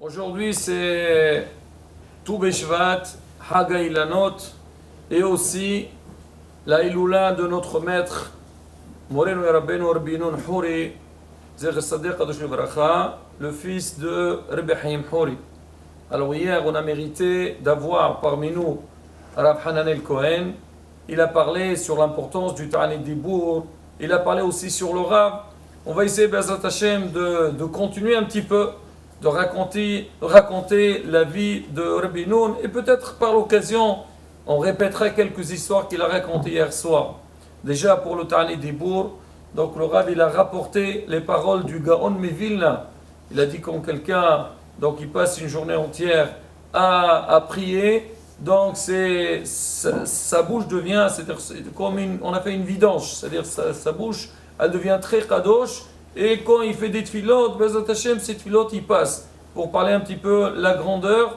Aujourd'hui, c'est Tou Beshvat, Haga Ilanot, et aussi la Iloula de notre maître, Moreno Rabbeinu Rabbeinu Houri, Zecher Sadeh Kadosh Livracha, le fils de Rabbi Haim Houri. Alors hier, on a mérité d'avoir parmi nous Rav Hananel Cohen. Il a parlé sur l'importance du Ta'anit Dibour. Il a parlé aussi sur le Rav. On va essayer, Bezrat Hashem, de continuer un petit peu, de raconter la vie de Rabbi Noun. Et peut-être par l'occasion, on répétera quelques histoires qu'il a racontées hier soir. Déjà pour le Ta'anit Dibour, donc le Rav, il a rapporté les paroles du Gaon Mevilna. Il a dit quand quelqu'un, donc il passe une journée entière à prier, donc sa bouche devient, c'est-à-dire comme on a fait une vidange, c'est-à-dire sa bouche, elle devient très kadosh, et quand il fait des tfilotes, Bezrat Hashem, ces tfilotes, il passe pour parler un petit peu la grandeur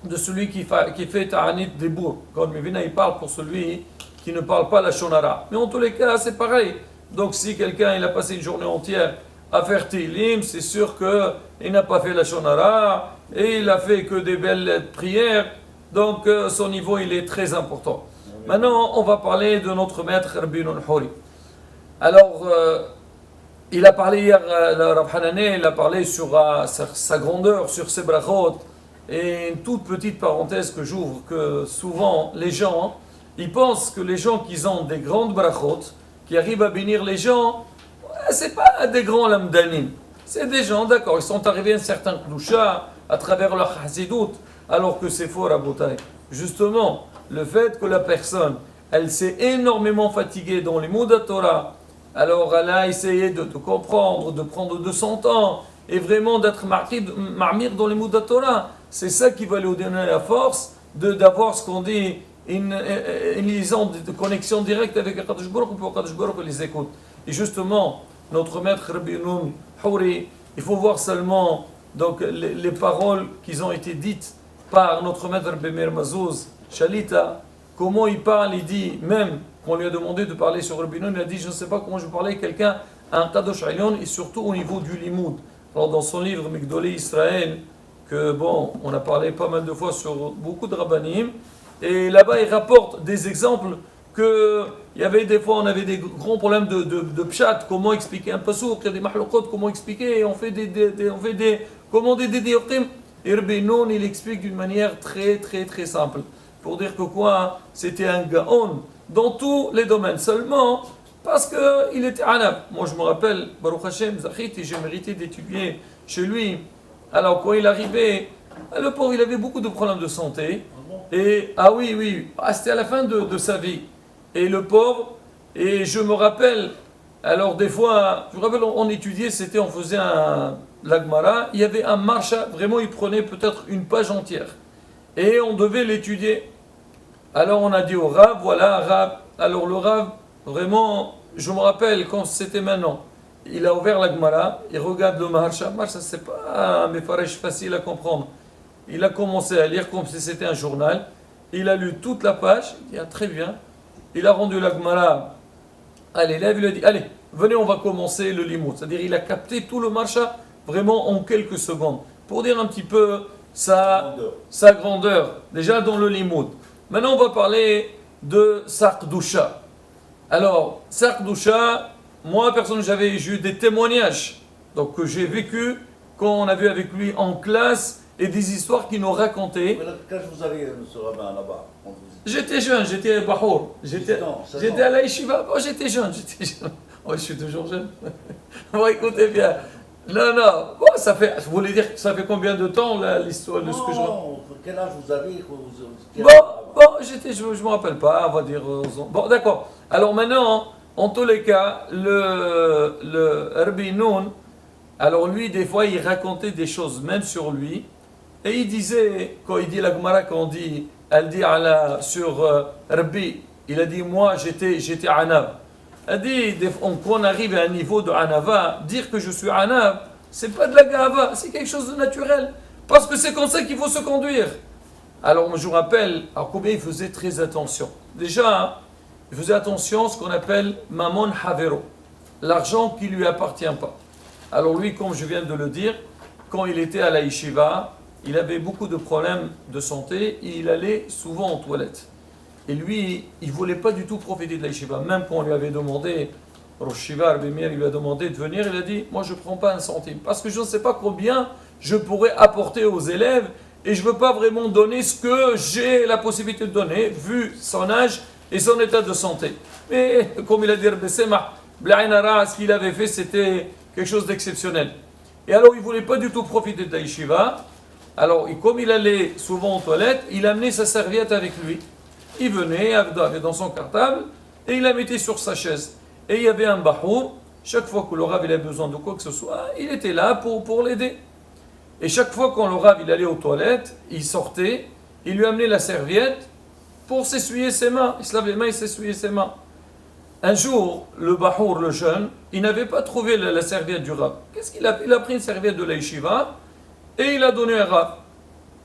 de celui qui fait Ta'anit Dibour. Quand Mivina, il parle pour celui qui ne parle pas la shonara. Mais en tous les cas, c'est pareil. Donc si quelqu'un il a passé une journée entière à faire Tehillim, c'est sûr qu'il n'a pas fait la shonara et il a fait que des belles prières. Donc son niveau il est très important. Maintenant, on va parler de notre maître Rabbi Noun Houri. Alors, il a parlé hier, Rav Hananel, il a parlé sur sa grandeur, sur ses brachot. Et une toute petite parenthèse que j'ouvre, que souvent les gens, ils pensent que les gens qui ont des grandes brachot, qui arrivent à bénir les gens, c'est pas des grands lamdanim. C'est des gens, d'accord, ils sont arrivés à un certain kloucha à travers leur chassidout, alors que c'est faux, Rabotai. Justement, le fait que la personne, elle s'est énormément fatiguée dans les mots de Torah, alors elle a essayé de comprendre, de prendre de son temps, et vraiment d'être marmire dans les mots de Torah, c'est ça qui va lui donner la force d'avoir ce qu'on dit, une liaison de connexion directe avec Akadosh Baruch Hu, pour Akadosh Baruch Hu les écoute. Et justement, notre maître Rabbi Noun Houri, il faut voir seulement donc, les paroles qui ont été dites par notre maître Rabbi Meir Mazouz, Shalita, comment il parle, il dit, même qu'on lui a demandé de parler sur Rabbi Noun, il a dit, je ne sais pas comment je vais parler à quelqu'un, à un Kadosh Elyon, et surtout au niveau du limoud. Alors dans son livre Migdolei Israël, que bon, on a parlé pas mal de fois sur beaucoup de rabbanim, et là-bas il rapporte des exemples que il y avait des fois, on avait des grands problèmes de pshat, comment expliquer un pasouk, il y a des mahlokot, comment expliquer, on fait des diyotim. Et Rabbi Noun, il explique d'une manière très très très simple, pour dire que quoi, c'était un gaon dans tous les domaines, seulement parce qu'il était anab. Moi je me rappelle, Baruch Hashem, Zachiti, j'ai mérité d'étudier chez lui. Alors quand il arrivait, le pauvre il avait beaucoup de problèmes de santé, et c'était à la fin de sa vie. Et le pauvre, et je me rappelle, alors des fois, je me rappelle, on étudiait, on faisait l'Agmara, il y avait un marcha, vraiment il prenait peut-être une page entière, et on devait l'étudier. Alors on a dit au Rav, voilà Rav, alors le Rav, vraiment, je me rappelle quand c'était maintenant, il a ouvert l'Agmara, il regarde le marcha, c'est pas un mefaresh facile à comprendre. Il a commencé à lire comme si c'était un journal, il a lu toute la page, il dit ah, très bien. Il a rendu la Gemara à l'élève, il lui a dit, allez, venez, on va commencer le limoud. C'est-à-dire, il a capté tout le marcha vraiment en quelques secondes, pour dire un petit peu sa grandeur, déjà dans le limoud. Maintenant, on va parler de Sarkdoucha. Alors, Sarkdoucha, moi, personnellement, j'avais eu des témoignages donc, que j'ai vécu quand on a vu avec lui en classe, et des histoires qu'il nous racontait. Quand vous avez ce rabbin là-bas, j'étais jeune, j'étais à Bahour. J'étais à la Yeshiva. Oh, j'étais jeune. Oh, je suis toujours jeune. Bon, écoutez bien. Non. Bon, vous voulez dire que ça fait combien de temps l'histoire de ce que je... Non, quel âge vous avez je ne me rappelle pas, on va dire... Bon, d'accord. Alors maintenant, en tous les cas, le Rabbi Noun, alors lui, des fois, il racontait des choses, même sur lui. Et il disait, quand il dit la Gemara, elle dit sur Rabbi, il a dit, moi j'étais Anav. Elle dit, quand on arrive à un niveau de Anava, dire que je suis Anav, c'est pas de la Gava, c'est quelque chose de naturel. Parce que c'est comme ça qu'il faut se conduire. Alors je vous rappelle, alors combien il faisait très attention. Déjà, il faisait attention à ce qu'on appelle Mamon Havero, l'argent qui ne lui appartient pas. Alors lui, comme je viens de le dire, quand il était à la yeshiva, il avait beaucoup de problèmes de santé et il allait souvent aux toilettes. Et lui, il ne voulait pas du tout profiter de la yeshiva. Même quand on lui avait demandé, Rosh Yeshiva, Rabbi Meir, il lui a demandé de venir, il a dit, moi je ne prends pas un centime, parce que je ne sais pas combien je pourrais apporter aux élèves, et je ne veux pas vraiment donner ce que j'ai la possibilité de donner, vu son âge et son état de santé. Mais comme il a dit Rabbi Semah, ce qu'il avait fait, c'était quelque chose d'exceptionnel. Et alors, il ne voulait pas du tout profiter de la yeshiva. Alors, comme il allait souvent aux toilettes, il amenait sa serviette avec lui. Il venait avec dans son cartable et il la mettait sur sa chaise. Et il y avait un bahour, chaque fois que le Rav il avait besoin de quoi que ce soit, il était là pour l'aider. Et chaque fois quand le Rav il allait aux toilettes, il sortait, il lui amenait la serviette pour s'essuyer ses mains. Il se lave les mains et s'essuyait ses mains. Un jour, le bahour, le jeune, il n'avait pas trouvé la serviette du Rav. Qu'est-ce qu'il a fait? Il a pris une serviette de la yeshiva et il a donné à Rav.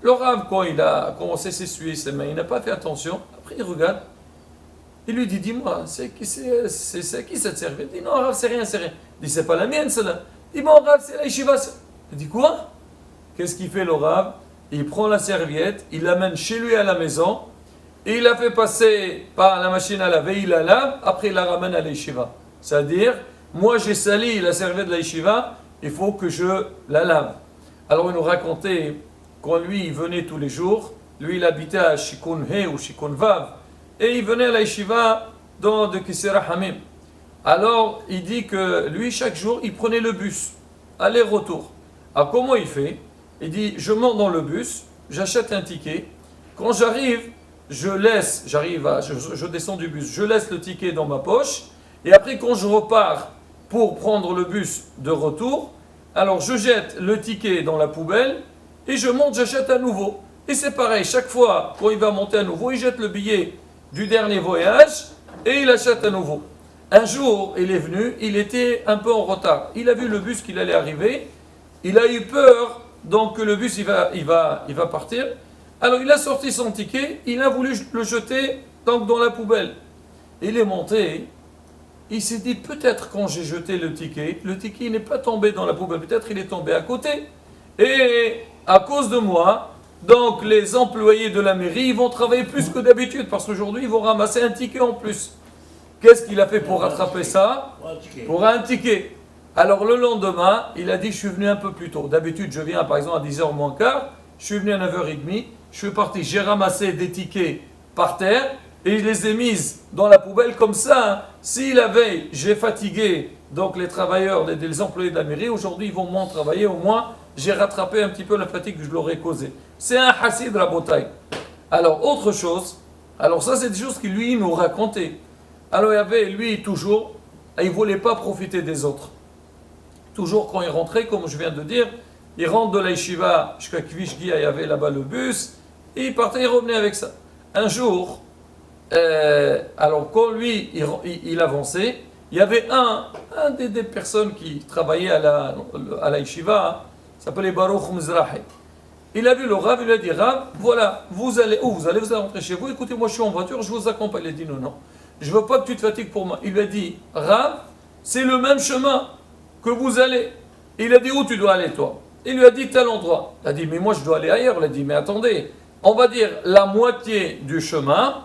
Le Rav, quand il a commencé à s'essuyer ses mains, il n'a pas fait attention. Après, il regarde. Il lui dit, dis-moi, c'est qui cette serviette? Il dit, non, Rav, c'est rien, c'est rien. Il dit, c'est pas la mienne, celle-là. Il dit, bon, Rav, c'est la yeshiva. Il dit, quoi? Qu'est-ce qu'il fait, le Rav? Il prend la serviette, il l'amène chez lui à la maison, et il la fait passer par la machine à laver, il la lave, après il la ramène à la yeshiva. C'est-à-dire, moi j'ai sali la serviette de la yeshiva, il faut que je la lave. Alors il nous racontait, quand lui, il venait tous les jours, lui il habitait à Shikun He ou Shikun Vav, et il venait à la yeshiva de Kisera Hamim. Alors il dit que lui, chaque jour, il prenait le bus, aller-retour. Alors comment il fait? Il dit, je monte dans le bus, j'achète un ticket, quand j'arrive, je descends du bus, je laisse le ticket dans ma poche, et après quand je repars pour prendre le bus de retour, alors je jette le ticket dans la poubelle, et je monte, j'achète à nouveau. Et c'est pareil, chaque fois quand il va monter à nouveau, il jette le billet du dernier voyage, et il achète à nouveau. Un jour, il est venu, il était un peu en retard. Il a vu le bus qu'il allait arriver, il a eu peur, donc que le bus il va partir. Alors il a sorti son ticket, il a voulu le jeter donc dans la poubelle. Il est monté, il s'est dit peut-être quand j'ai jeté le ticket n'est pas tombé dans la poubelle, peut-être il est tombé à côté. Et à cause de moi, donc les employés de la mairie ils vont travailler plus que d'habitude parce qu'aujourd'hui ils vont ramasser un ticket en plus. Qu'est-ce qu'il a fait pour rattraper ça? Pour un ticket. Alors le lendemain, il a dit je suis venu un peu plus tôt. D'habitude je viens par exemple à 10h moins quart, je suis venu à 9h30. Je suis parti, j'ai ramassé des tickets par terre et je les ai mises dans la poubelle comme ça. Hein. Si la veille, j'ai fatigué donc les travailleurs, les employés de la mairie, aujourd'hui ils vont moins travailler, au moins j'ai rattrapé un petit peu la fatigue que je leur ai causée. C'est un hassid rabotai. Alors autre chose, alors ça c'est des choses qu'il lui nous racontait. Alors il y avait lui toujours, il ne voulait pas profiter des autres. Toujours quand il rentrait, comme je viens de dire, il rentre de la yeshiva jusqu'à Kvishgia, il y avait là-bas le bus, et il partait, il revenait avec ça. Un jour, alors quand lui, il avançait, il y avait un des personnes qui travaillait à la yeshiva, s'appelait Baruch Mizrahi. Il a vu le Rav, il lui a dit, Rav, voilà, vous allez rentrer chez vous, écoutez, moi je suis en voiture, je vous accompagne. Il a dit, non, je ne veux pas que tu te fatigues pour moi. Il lui a dit, Rav, c'est le même chemin que vous allez. Il a dit, où tu dois aller toi? Il lui a dit tel endroit. Il a dit, mais moi je dois aller ailleurs. Il a dit, mais attendez, on va dire la moitié du chemin,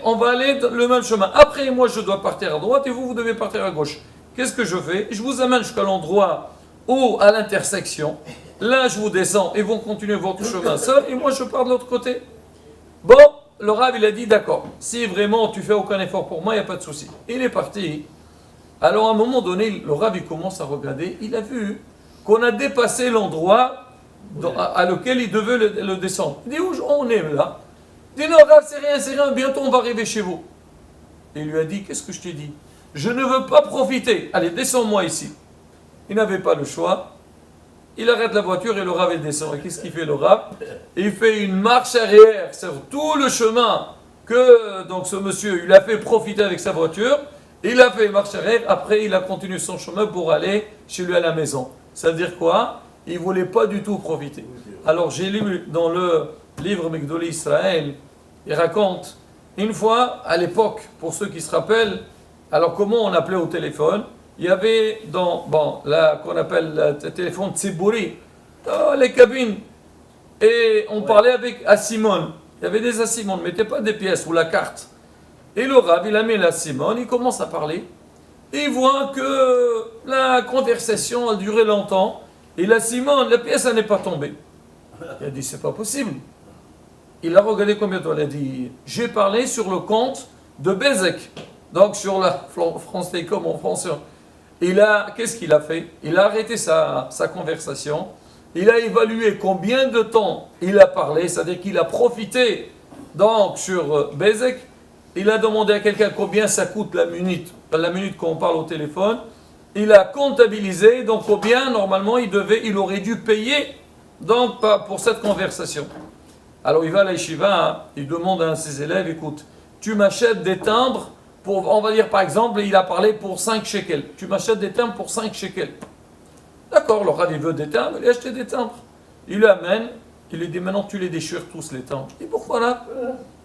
on va aller le même chemin. Après, moi je dois partir à droite et vous devez partir à gauche. Qu'est-ce que je fais? Je vous amène jusqu'à l'endroit où, à l'intersection, là je vous descends et vous continuez votre chemin seul et moi je pars de l'autre côté. Bon, le Rav il a dit, d'accord, si vraiment tu fais aucun effort pour moi, il n'y a pas de souci. Il est parti. Alors à un moment donné, le Rav il commence à regarder, il a vu qu'on a dépassé l'endroit à lequel il devait le descendre. Il dit, où on est là? Il dit, non, Rav, c'est rien, bientôt on va arriver chez vous. Et il lui a dit, qu'est-ce que je t'ai dit? Je ne veux pas profiter. Allez, descends-moi ici. Il n'avait pas le choix. Il arrête la voiture et le Rav il descend. Et qu'est-ce qu'il fait le Rav? Il fait une marche arrière sur tout le chemin que donc, ce monsieur il a fait profiter avec sa voiture. Il a fait une marche arrière. Après, il a continué son chemin pour aller chez lui à la maison. Ça veut dire quoi? Il ne voulait pas du tout profiter. Alors j'ai lu dans le livre Migdoli Israël, il raconte, une fois, à l'époque, pour ceux qui se rappellent, alors comment on appelait au téléphone? il y avait dans, bon, là, qu'on appelle le téléphone Tsibouri, dans les cabines, et on parlait avec Asimone. Il y avait des Asimone, ne mettez pas des pièces ou la carte. Et le Rav, il a mis l'Asimone, il commence à parler, et il voit que la conversation a duré longtemps, et l'Asimone, la pièce, elle n'est pas tombée. Il a dit, c'est pas possible. Il a regardé combien de temps, il a dit, j'ai parlé sur le compte de Bezek, donc sur la France Télécom en France. Qu'est-ce qu'il a fait? Il a arrêté sa conversation, il a évalué combien de temps il a parlé, c'est-à-dire qu'il a profité donc sur Bezek, il a demandé à quelqu'un combien ça coûte la minute qu'on parle au téléphone, il a comptabilisé, donc combien normalement il aurait dû payer donc pour cette conversation. Alors il va à la yeshiva, il demande à ses élèves, écoute, tu m'achètes des timbres pour, on va dire par exemple, il a parlé pour 5 shekels. Tu m'achètes des timbres pour 5 shekels. D'accord, le Rav il veut des timbres, il a acheté des timbres. Il lui amène, il lui dit maintenant tu les déchires tous les timbres. Et pourquoi là?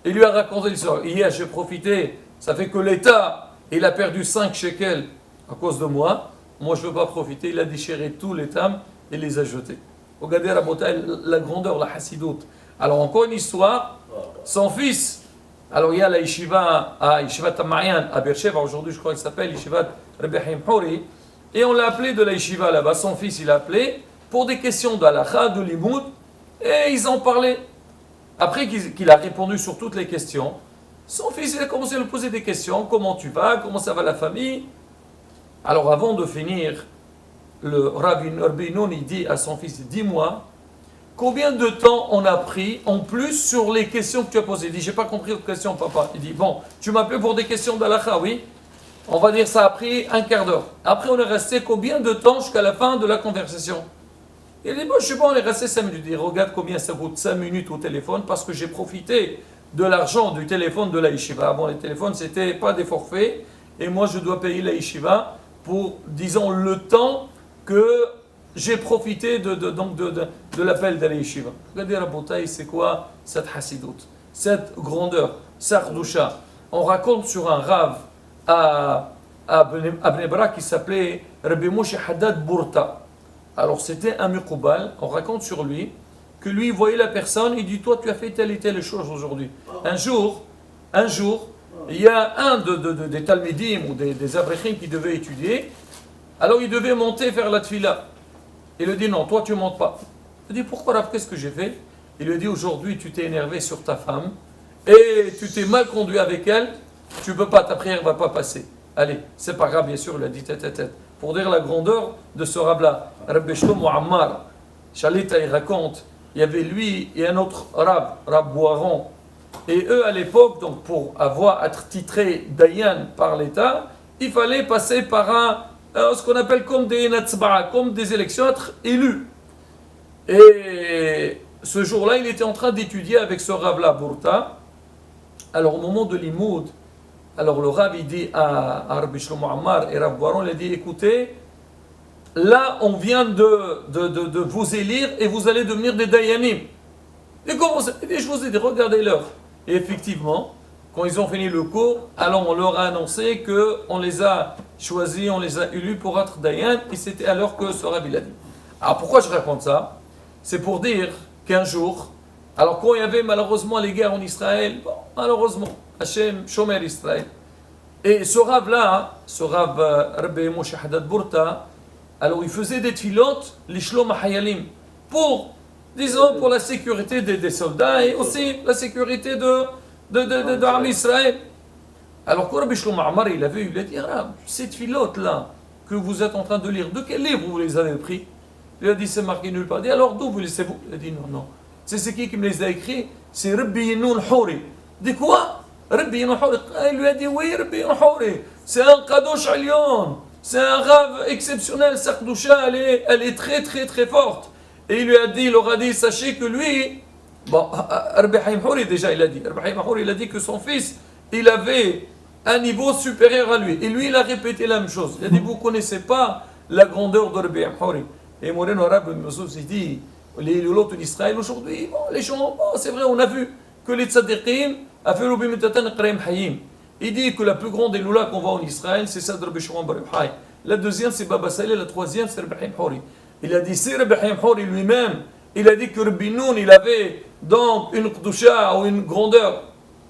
Il lui a raconté l'histoire. Hier j'ai profité, ça fait que l'État, il a perdu 5 shekels à cause de moi. Moi je ne veux pas profiter, il a déchiré tous les timbres et les a jetés. Regardez la grandeur, la hassidoute. Alors encore une histoire, son fils, alors il y a la yeshiva Tamarian à Beersheba, aujourd'hui je crois qu'il s'appelle yeshiva Rabbi Haim Houri, et on l'a appelé de la yeshiva là-bas, son fils il l'a appelé pour des questions d'halakha, de limoud, et ils en parlaient. Après qu'il a répondu sur toutes les questions, son fils il a commencé à lui poser des questions, comment tu vas, comment ça va la famille. Alors avant de finir, le Rabbi Noun il dit à son fils, dis-moi, combien de temps on a pris en plus sur les questions que tu as posées? Il dit, j'ai pas compris votre question, papa. Il dit, bon, tu m'as appelé pour des questions d'halakha, oui. On va dire ça a pris un quart d'heure. Après, on est resté combien de temps jusqu'à la fin de la conversation? Il dit, bon, je sais pas, on est resté 5 minutes. Il dit, regarde combien ça coûte 5 minutes au téléphone parce que j'ai profité de l'argent du téléphone de la yeshiva. Bon, les téléphones, c'était pas des forfaits. Et moi, je dois payer la yeshiva pour, disons, le temps que j'ai profité de l'appel de la yeshiva. Regardez, Rabotai, c'est quoi cette hassidoute, cette grandeur, cette doucha. On raconte sur un rave à Bnei Brak qui s'appelait Rabbi Moshe Haddad Burta. Alors c'était un muqoubal, on raconte sur lui, que lui il voyait la personne, il dit, toi tu as fait telle et telle chose aujourd'hui. Un jour, il y a un des talmidim ou des abrechim qui devait étudier, alors il devait monter faire la tfila. Il lui dit, non, toi tu ne montes pas. Il dit, pourquoi là, qu'est-ce que j'ai fait? Il lui dit, aujourd'hui tu t'es énervé sur ta femme, et tu t'es mal conduit avec elle, tu ne peux pas, ta prière ne va pas passer. Allez, c'est pas grave, bien sûr, il a dit tête. Pour dire la grandeur de ce rab-là, Rabbi Shlomo Ammar, Shalita il raconte, il y avait lui et un autre Rab Boiron, et eux à l'époque, donc pour être titré Dayan par l'État, il fallait passer par ce qu'on appelle comme des natsba'a, comme des élections, être élu. Et ce jour-là, il était en train d'étudier avec ce Rab-là, Burta. Alors au moment de l'imoud, alors le Rab il dit à Rabbi Shlomo Ammar et Rab Boiron, il a dit, écoutez, là on vient de vous élire et vous allez devenir des Dayanim. Et comment ça? Et je vous ai dit, regardez l'heure. Et effectivement, quand ils ont fini le cours, alors on leur a annoncé qu'on les a choisis, on les a élus pour être Dayan, et c'était alors que ce Rab il a dit. Alors pourquoi je raconte ça? C'est pour dire qu'un jour, alors quand il y avait malheureusement les guerres en Israël, bon, malheureusement, Hachem, Shomer Israël, et ce Rab-là, ce Rab Rabbi Moshe Haddad Burta, alors il faisait des tfilotes, les Shlom Hayalim, pour, disons, pour la sécurité des soldats et aussi la sécurité de l'armée Israël. Alors quand Rabbi Shlomo Ammar il a vu, il a dit, Rab, ces tfilotes-là que vous êtes en train de lire, de quel livre vous les avez pris? Il a dit, c'est marqué nulle part. Il a dit, alors d'où vous les savez? Il a dit, non. C'est qui me les a écrits? C'est Rabbi Yinoun Houri. Il dit, quoi? Rabbi Yinoun Houri. Il lui a dit, oui, Rabbi Yinoun Houri. C'est un Kadosh Alyon. C'est un rave exceptionnel. Sa Kedusha, elle est très, très, très forte. Et il lui a dit, il aura dit, sachez que lui, bon, Rabbi Haim Houri déjà, il a dit. Rabbi Haim Houri, il a dit que son fils, il avait un niveau supérieur à lui. Et lui, il a répété la même chose. Il a dit, vous ne connaissez pas la grandeur de Rabbi Haim Houri. Et Moreno Rabbi Moussous, il dit, les lots d'Israël aujourd'hui, bon, les gens, bon, c'est vrai, on a vu que les tzadikim a fait l'obim tatan qreim hayim. Il dit que la plus grande éloula qu'on voit en Israël, c'est ça de Rabbi Shimon Bar Yochai. La deuxième, c'est Baba Saleh. La troisième, c'est Rabbi Haim Hori. Il a dit, c'est Rabbi Haim Hori lui-même. Il a dit que Rabbi Noun, il avait donc une Qdusha ou une grandeur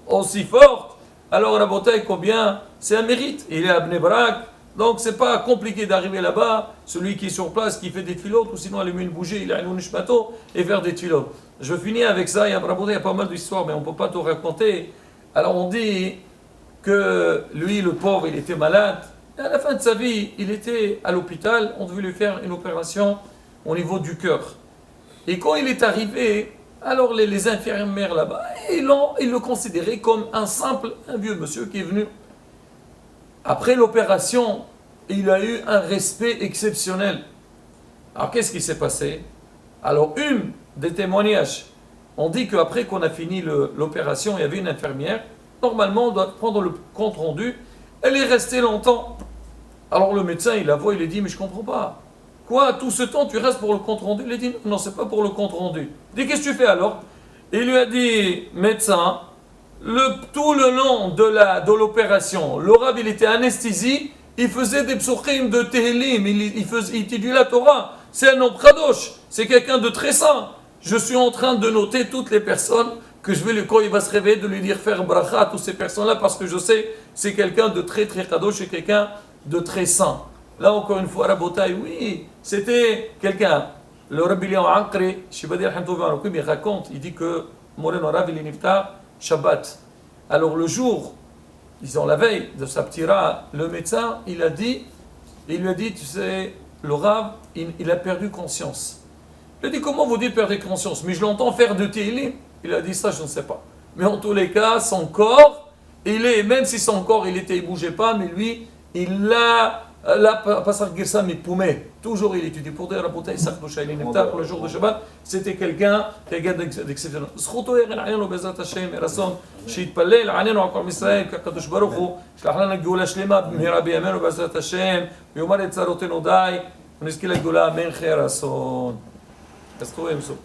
aussi forte. Alors, Rabotai, combien? C'est un mérite. Il est à Bnei Brak. Donc, c'est pas compliqué d'arriver là-bas. Celui qui est sur place, qui fait des tfilotes, ou sinon allumer une bougie, il a un nishmato et faire des tfilotes. Je finis avec ça. Il y a pas mal d'histoires, mais on ne peut pas tout raconter. Alors, on dit que lui, le pauvre, il était malade. Et à la fin de sa vie, il était à l'hôpital. On devait lui faire une opération au niveau du cœur. Et quand il est arrivé, alors les infirmières là-bas, ils le considéraient comme un vieux monsieur qui est venu. Après l'opération, il a eu un respect exceptionnel. Alors qu'est-ce qui s'est passé? Alors une des témoignages, on dit qu'après qu'on a fini l'opération, il y avait une infirmière. Normalement, on doit prendre le compte rendu. Elle est restée longtemps. Alors le médecin, il la voit, il lui dit, mais je ne comprends pas. Quoi, tout ce temps, tu restes pour le compte rendu? Il a dit, non, c'est pas pour le compte rendu. Il dit, qu'est-ce que tu fais alors? Il lui a dit, médecin, tout le long de l'opération, le Rav, il était anesthésie, il faisait des psochim de Tehillim, il étudiait la Torah. C'est un homme kadosh, c'est quelqu'un de très saint. Je suis en train de noter toutes les personnes que je vais, quand il va se réveiller, de lui dire faire bracha à toutes ces personnes-là, parce que je sais, c'est quelqu'un de très très kadosh, c'est quelqu'un de très saint. Là, encore une fois, Rabotai, oui, c'était quelqu'un. Le Rabbi Lion Ankri, Shibadi Al-Hamtouvi, il raconte, il dit que Moreno Rav, il est niftar Shabbat. Alors, le jour, disons la veille de sa ptira, le médecin, il lui a dit, tu sais, le Rav, il a perdu conscience. Il a dit, comment vous dites perdre conscience? Mais je l'entends faire de Tehillim. Il a dit ça, je ne sais pas. Mais en tous les cas, son corps, même si son corps, il bougeait pas, mais lui, il a pas ça mais poumé. Toujours il étudie pour dire Rabotai Sarkdoucha, il est neftar pour le jour de Shabbat. C'était quelqu'un d'exceptionnel. זכותו יגן עלינו בעזרת השם, רצון שיתפלל עלינו על כל עם ישראל, כקדוש ברוך הוא, שלח לנו גאולה שלמה במהרה בימינו בעזרת השם, ויאמר את צרותינו די, ונזכה לגאולה אמן חי רצון. אז תראו עם זאת.